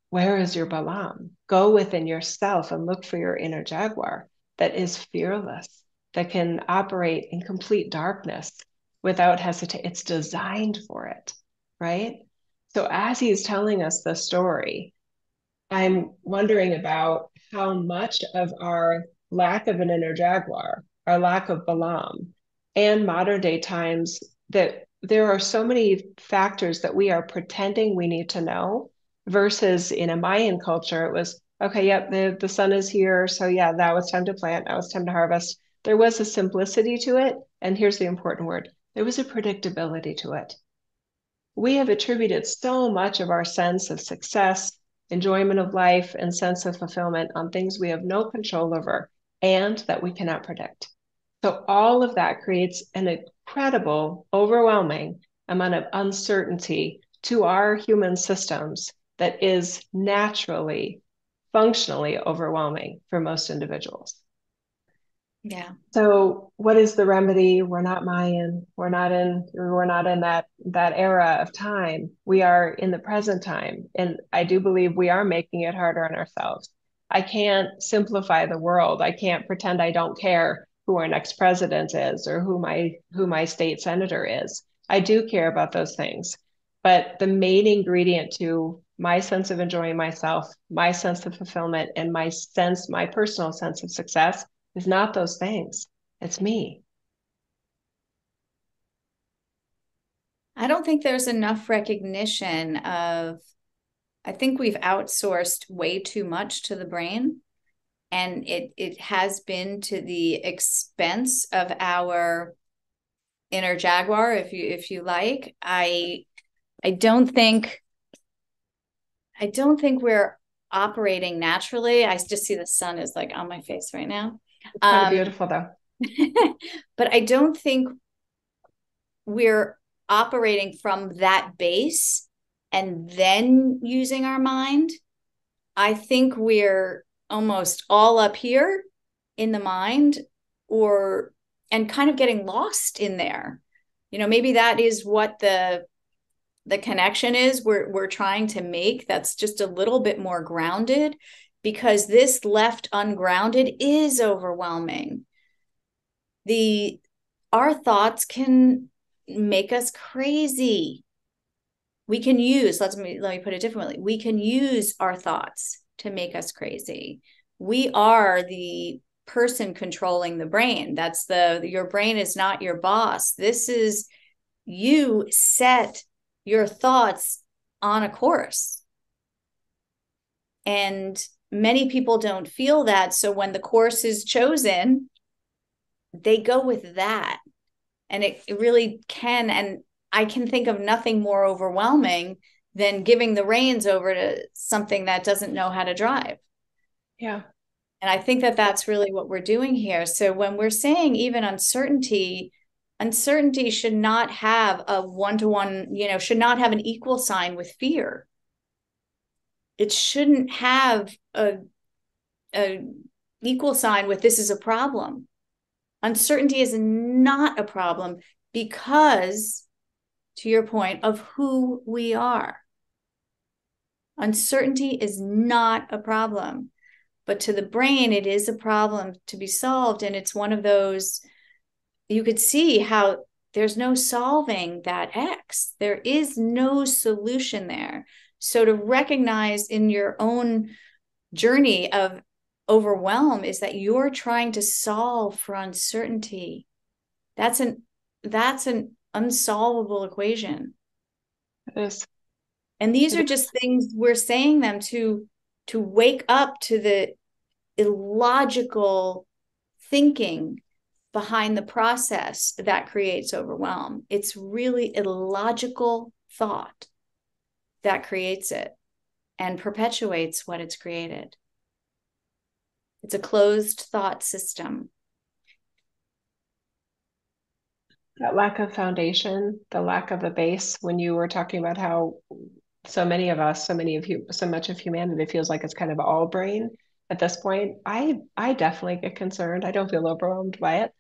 where is your Balaam? Go within yourself and look for your inner jaguar that is fearless, that can operate in complete darkness without hesitation. It's designed for it, right? So as he's telling us the story, I'm wondering about how much of our lack of an inner jaguar, our lack of Balaam, and modern day times, that there are so many factors that we are pretending we need to know, versus in a Mayan culture, it was, okay, yep, the sun is here. So yeah, now it's time to plant. Now it's time to harvest. There was a simplicity to it. And here's the important word. There was a predictability to it. We have attributed so much of our sense of success, enjoyment of life, and sense of fulfillment on things we have no control over and that we cannot predict. So all of that creates an incredible, overwhelming amount of uncertainty to our human systems that is naturally, functionally overwhelming for most individuals. Yeah. So what is the remedy? We're not Mayan. We're not in that era of time. We are in the present time. And I do believe we are making it harder on ourselves. I can't simplify the world. I can't pretend I don't care who our next president is or who my state senator is. I do care about those things. But the main ingredient to my sense of enjoying myself, my sense of fulfillment, and my personal sense of success is not those things. It's me. I don't think there's enough recognition of, I think we've outsourced way too much to the brain, and it has been to the expense of our inner jaguar, if you like. I don't think we're operating naturally. I just see the sun is like on my face right now. It's kind of beautiful though. But I don't think we're operating from that base and then using our mind. I think we're almost all up here in the mind, and kind of getting lost in there. Maybe that is what the connection is we're trying to make, that's just a little bit more grounded, because this left ungrounded is overwhelming. Our thoughts can make us crazy. Let me put it differently. We can use our thoughts to make us crazy. We are the person controlling the brain. Your brain is not your boss. This is, you set your thoughts on a course. And many people don't feel that. So when the course is chosen, they go with that. And it really can. And I can think of nothing more overwhelming than giving the reins over to something that doesn't know how to drive. Yeah. And I think that that's really what we're doing here. So when we're saying even uncertainty should not have a one-to-one, should not have an equal sign with fear. It shouldn't have a equal sign with this is a problem. Uncertainty is not a problem because, to your point, of who we are. Uncertainty is not a problem, but to the brain, it is a problem to be solved. And it's one of those, you could see how there's no solving that X. There is no solution there. So to recognize in your own journey of overwhelm is that you're trying to solve for uncertainty. That's an unsolvable equation. It is. And these are just things we're saying them to wake up to the illogical thinking behind the process that creates overwhelm. It's really illogical thought that creates it and perpetuates what it's created. It's a closed thought system. That lack of foundation, the lack of a base, when you were talking about how so many of us, so much of humanity feels like it's kind of all brain at this point. I definitely get concerned. I don't feel overwhelmed by it,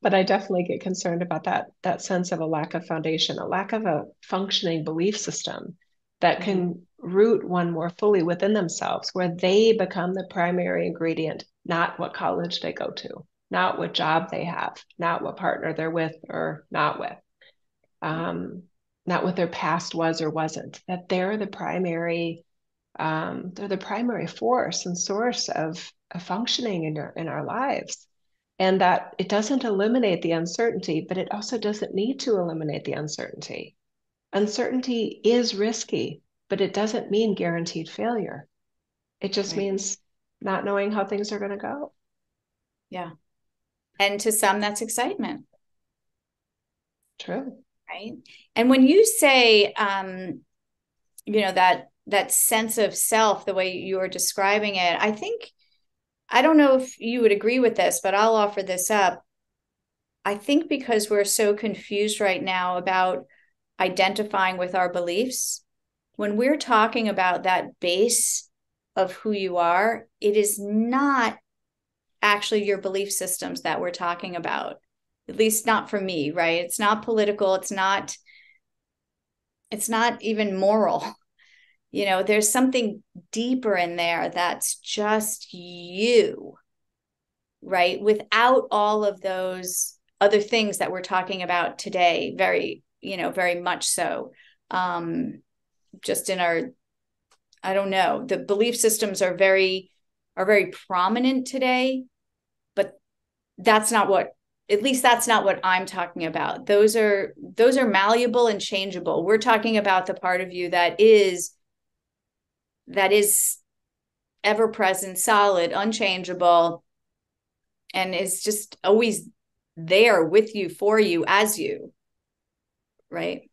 but I definitely get concerned about that sense of a lack of foundation, a lack of a functioning belief system that can root one more fully within themselves, where they become the primary ingredient, not what college they go to, not what job they have, not what partner they're with or not with. Not what their past was or wasn't, that they're the primary They're the primary force and source of functioning in our lives. And that it doesn't eliminate the uncertainty, but it also doesn't need to eliminate the uncertainty. Uncertainty is risky, but it doesn't mean guaranteed failure. It just means not knowing how things are going to go. Yeah. And to some, that's excitement. True. Right. And when you say, that sense of self, the way you were describing it, I don't know if you would agree with this, but I'll offer this up. I think because we're so confused right now about identifying with our beliefs, when we're talking about that base of who you are, it is not actually your belief systems that we're talking about, at least not for me, right? It's not political. It's not even moral. There's something deeper in there that's just you, right? Without all of those other things that we're talking about today, very much so. Just in our, I don't know, the belief systems are very prominent today, but that's not what I'm talking about. Those are malleable and changeable. We're talking about the part of you that is ever present, solid, unchangeable, and is just always there with you, for you, as you, right?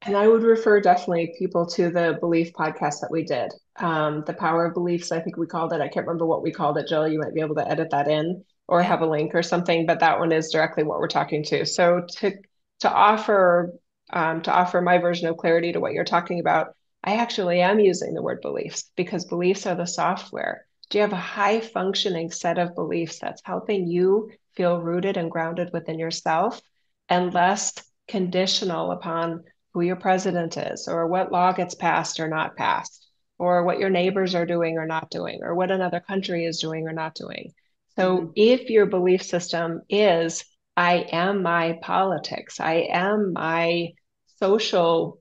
And I would refer definitely people to the belief podcast that we did. The Power of Beliefs, I think we called it. I can't remember what we called it, Jill. You might be able to edit that in or have a link or something, but that one is directly what we're talking to. So to offer my version of clarity to what you're talking about, I actually am using the word beliefs because beliefs are the software. Do you have a high functioning set of beliefs that's helping you feel rooted and grounded within yourself and less conditional upon who your president is, or what law gets passed or not passed, or what your neighbors are doing or not doing, or what another country is doing or not doing? So if your belief system is, I am my politics, I am my social,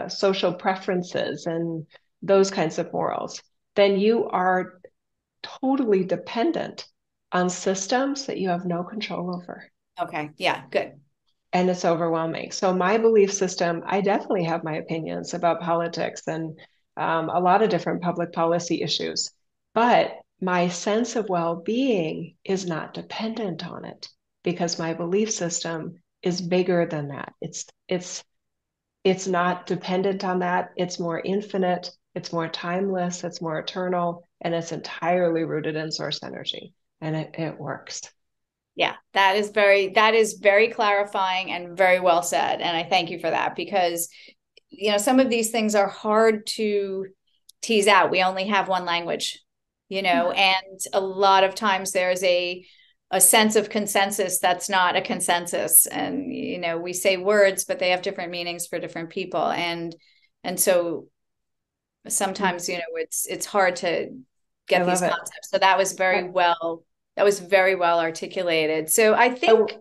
social preferences and those kinds of morals, then you are totally dependent on systems that you have no control over. Okay. Yeah. Good. And it's overwhelming. So my belief system, I definitely have my opinions about politics and a lot of different public policy issues, but my sense of well-being is not dependent on it because my belief system is bigger than that. It's not dependent on that. It's more infinite. It's more timeless. It's more eternal, and it's entirely rooted in source energy, and it works. Yeah, that is very clarifying and very well said. And I thank you for that because, some of these things are hard to tease out. We only have one language, and a lot of times there's a sense of consensus that's not a consensus. And, we say words, but they have different meanings for different people. And so sometimes, it's hard to get these concepts. So that was very well articulated. So I think,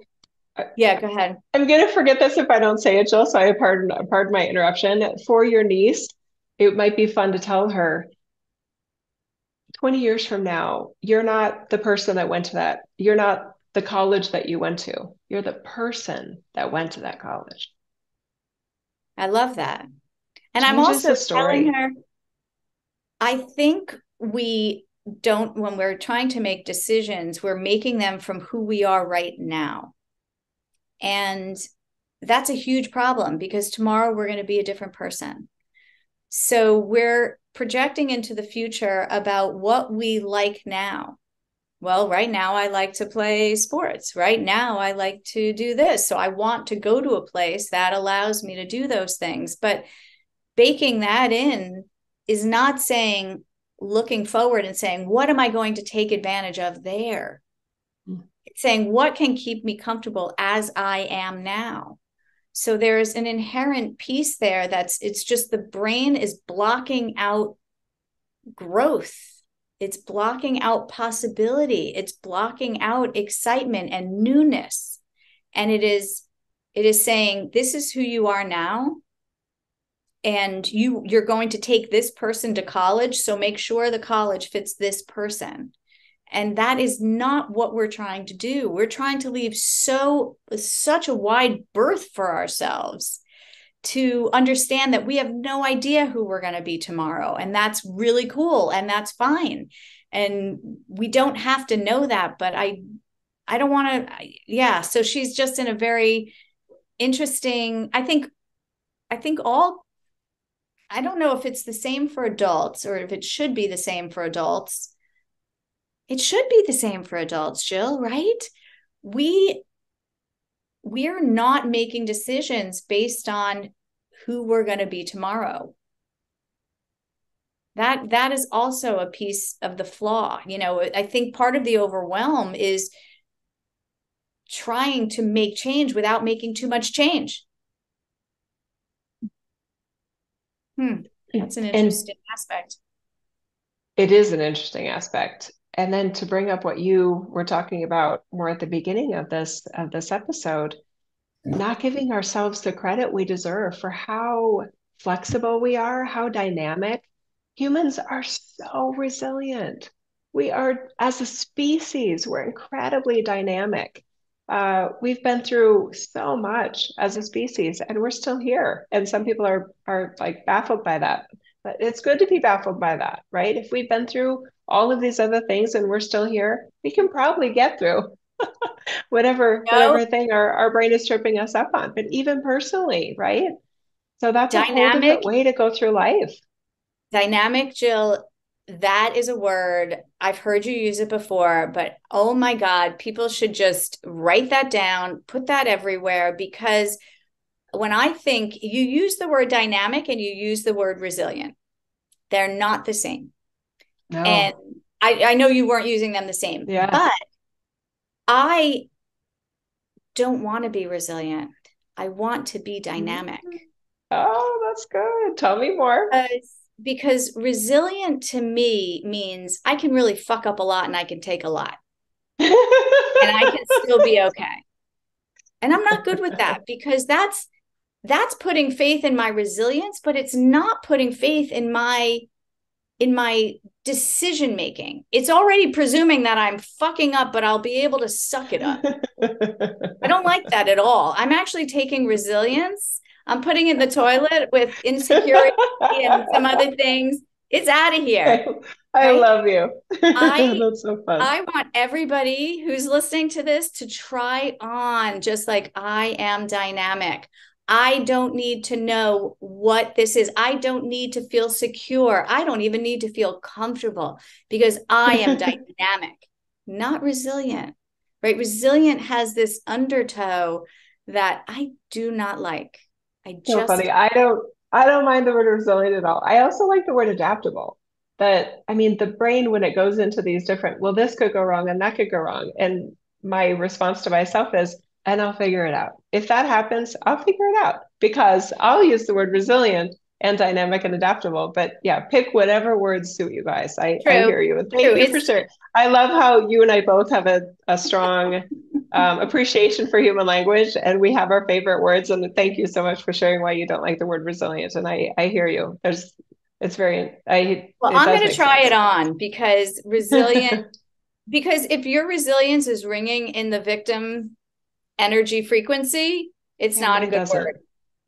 yeah, go ahead. I'm going to forget this if I don't say it, Jill, so I pardon my interruption. For your niece, it might be fun to tell her 20 years from now, you're not the person that went to that. You're not the college that you went to. You're the person that went to that college. I love that. And Changes I'm also the story. telling her, I think when we're trying to make decisions, we're making them from who we are right now. And that's a huge problem because tomorrow we're going to be a different person. So we're projecting into the future about what we like now. Well, right now I like to play sports. Right now I like to do this. So I want to go to a place that allows me to do those things. But baking that in is not saying, looking forward and saying, what am I going to take advantage of there? It's saying, what can keep me comfortable as I am now? So there's an inherent piece there it's just the brain is blocking out growth. It's blocking out possibility. It's blocking out excitement and newness. And it is saying, this is who you are now. and you're going to take this person to college, so make sure the college fits this person. And that is not what we're trying to do. We're trying to leave such a wide berth for ourselves to understand that we have no idea who we're going to be tomorrow. And that's really cool. And that's fine. And we don't have to know that, but I don't want to, yeah. So she's just in a very interesting, I don't know if it's the same for adults or if it should be the same for adults. It should be the same for adults, Jill, right? We're not making decisions based on who we're going to be tomorrow. That is also a piece of the flaw. I think part of the overwhelm is trying to make change without making too much change. That's an interesting aspect. It is an interesting aspect. And then to bring up what you were talking about more at the beginning of this episode, not giving ourselves the credit we deserve for how flexible we are, how dynamic. Humans are so resilient. We are, as a species, we're incredibly dynamic. We've been through so much as a species, and we're still here. And some people are like baffled by that. But it's good to be baffled by that, right? If we've been through all of these other things and we're still here, we can probably get through whatever thing our brain is tripping us up on. But even personally, right? So that's a whole different way to go through life. Dynamic, Jill, that is a word. I've heard you use it before, but oh my God, people should just write that down, put that everywhere, because when I think you use the word dynamic and you use the word resilient, they're not the same. No. And I know you weren't using them the same, but I don't want to be resilient. I want to be dynamic. Oh, that's good. Tell me more. Because resilient to me means I can really fuck up a lot and I can take a lot. And I can still be okay. And I'm not good with that, because that's putting faith in my resilience, but it's not putting faith in my decision making. It's already presuming that I'm fucking up, but I'll be able to suck it up. I don't like that at all. I'm actually taking resilience, I'm putting it in the toilet with insecurity and some other things. It's out of here. I love you. That's so fun. I want everybody who's listening to this to try on just like I am dynamic. I don't need to know what this is. I don't need to feel secure. I don't even need to feel comfortable, because I am dynamic, not resilient, right? Resilient has this undertow that I do not like. So funny. I don't mind the word resilient at all. I also like the word adaptable. That, I mean, the brain, when it goes into these different, well, this could go wrong and that could go wrong. And my response to myself is, and I'll figure it out. If that happens, I'll figure it out, because I'll use the word resilient and dynamic and adaptable. But yeah, pick whatever words suit you guys. I hear you. And thank you for sharing. I love how you and I both have a strong appreciation for human language, and we have our favorite words. And thank you so much for sharing why you don't like the word resilient. And I hear you. I'm going to try it on, because resilient, because if your resilience is ringing in the victim energy frequency, it's not a good word.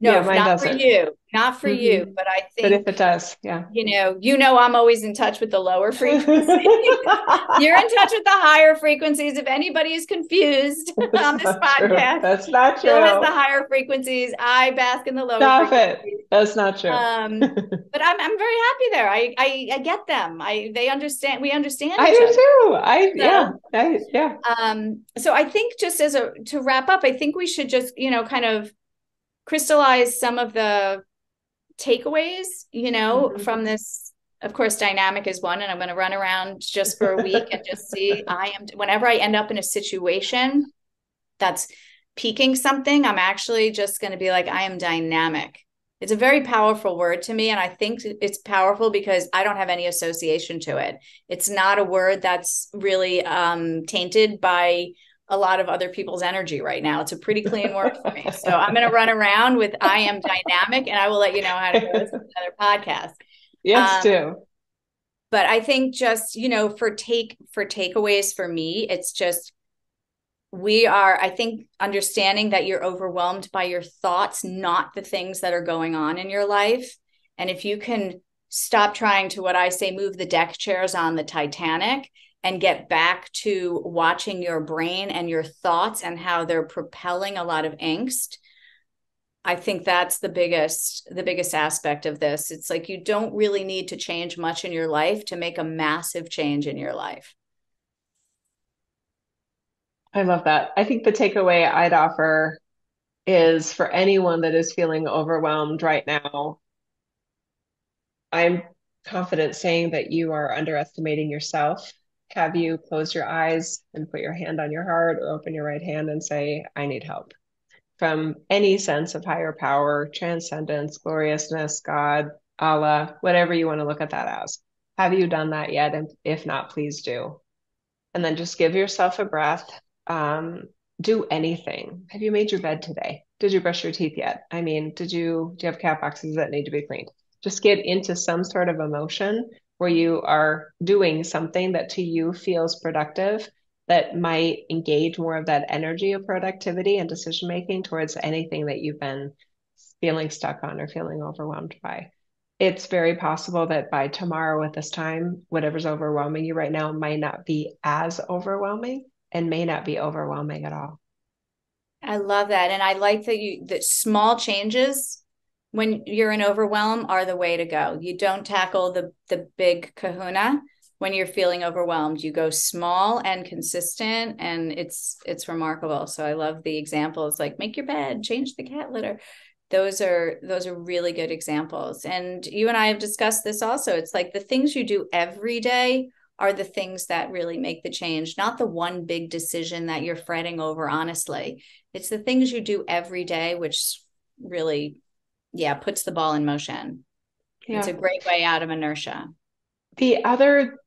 No, not for you, not for you. But I think, but if it does, I'm always in touch with the lower frequencies. You're in touch with the higher frequencies. If anybody is confused on this podcast, that's not true. Jill has the higher frequencies. I bask in the lower frequencies. That's not true. But I'm very happy there. I get them. They understand. We understand. I do too. So I think, just to wrap up, I think we should just kind of crystallize some of the takeaways, from this. Of course, dynamic is one, and I'm going to run around just for a week and just see. Whenever I end up in a situation that's piquing something, I'm actually just going to be like, I am dynamic. It's a very powerful word to me. And I think it's powerful because I don't have any association to it. It's not a word that's really tainted by a lot of other people's energy right now. It's a pretty clean word for me. So I'm going to run around with I am dynamic, and I will let you know how to go listen to another podcast. Yes, do. But I think just, for takeaways for me, it's just, I think, understanding that you're overwhelmed by your thoughts, not the things that are going on in your life. And if you can stop trying to, what I say, move the deck chairs on the Titanic and get back to watching your brain and your thoughts and how they're propelling a lot of angst, I think that's the biggest aspect of this. It's like, you don't really need to change much in your life to make a massive change in your life. I love that. I think the takeaway I'd offer is for anyone that is feeling overwhelmed right now, I'm confident saying that you are underestimating yourself. Have you close your eyes and put your hand on your heart, or open your right hand and say, I need help from any sense of higher power, transcendence, gloriousness, God, Allah, whatever you want to look at that as. Have you done that yet? And if not, please do. And then just give yourself a breath. Do anything. Have you made your bed today? Did you brush your teeth yet? I mean, do you have cat boxes that need to be cleaned? Just get into some sort of emotion where you are doing something that to you feels productive, that might engage more of that energy of productivity and decision making towards anything that you've been feeling stuck on or feeling overwhelmed by. It's very possible that by tomorrow at this time, whatever's overwhelming you right now might not be as overwhelming and may not be overwhelming at all. I love that. And I like that small changes when you're in overwhelm are the way to go. You don't tackle the big kahuna when you're feeling overwhelmed. You go small and consistent, and it's remarkable. So I love the examples, like make your bed, change the cat litter. Those are really good examples. And you and I have discussed this also. It's like the things you do every day are the things that really make the change, not the one big decision that you're fretting over, honestly. It's the things you do every day, which really, puts the ball in motion. Yeah. It's a great way out of inertia. The other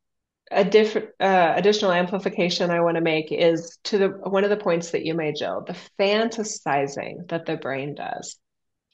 additional amplification I want to make is to one of the points that you made, Jill, the fantasizing that the brain does.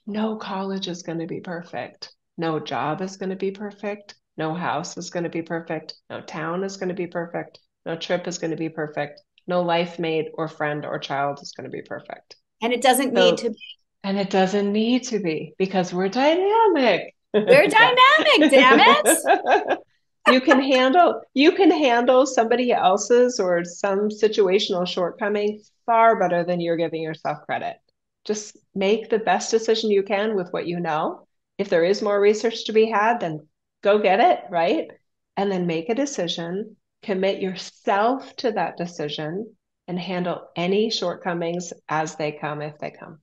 No college is going to be perfect. No job is going to be perfect. No house is going to be perfect. No town is going to be perfect. No trip is going to be perfect. No life mate or friend or child is going to be perfect. And it doesn't need to be. And it doesn't need to be, because we're dynamic. We're dynamic, damn it. You can handle somebody else's or some situational shortcoming far better than you're giving yourself credit. Just make the best decision you can with what you know. If there is more research to be had, then go get it, right? And then make a decision, commit yourself to that decision, and handle any shortcomings as they come, if they come.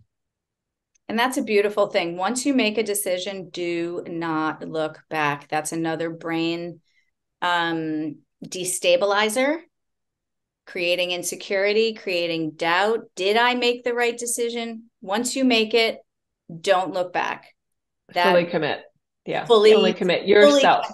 And that's a beautiful thing. Once you make a decision, do not look back. That's another brain destabilizer, creating insecurity, creating doubt. Did I make the right decision? Once you make it, don't look back. Fully commit. Yeah. Fully commit yourself.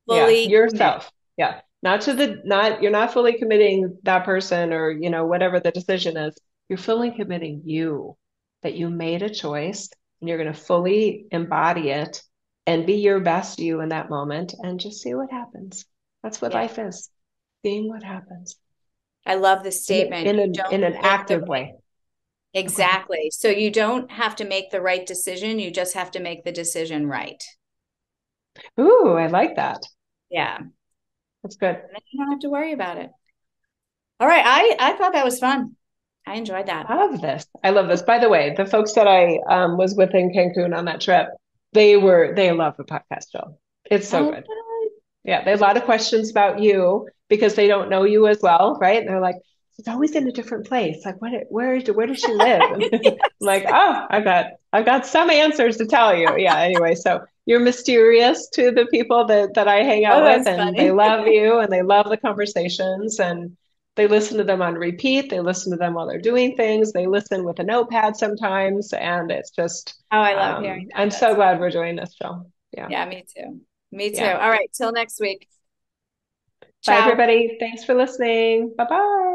Fully yourself. Commit. Yeah. You're not fully committing that person or, whatever the decision is. You're fully committing you, that you made a choice and you're going to fully embody it and be your best you in that moment and just see what happens. That's what life is. Seeing what happens. I love this statement. In an active way. Exactly. Okay. So you don't have to make the right decision. You just have to make the decision right. Ooh, I like that. Yeah. That's good. And then you don't have to worry about it. All right. I thought that was fun. I enjoyed that. I love this. By the way, the folks that I was with in Cancun on that trip, they love the podcast show. It's so good. Yeah. They have a lot of questions about you because they don't know you as well. Right. And they're like, she's always in a different place. Like, where does she live? Yes. Like, oh, I've got some answers to tell you. Yeah. Anyway, so you're mysterious to the people that I hang out with, and funny. They love you and they love the conversations, and they listen to them on repeat. They listen to them while they're doing things. They listen with a notepad sometimes, and it's just. Oh, I love hearing that. I'm so glad we're doing this show. Yeah. Yeah, me too. Me too. Yeah. All right. Till next week. Ciao. Bye, everybody. Thanks for listening. Bye-bye.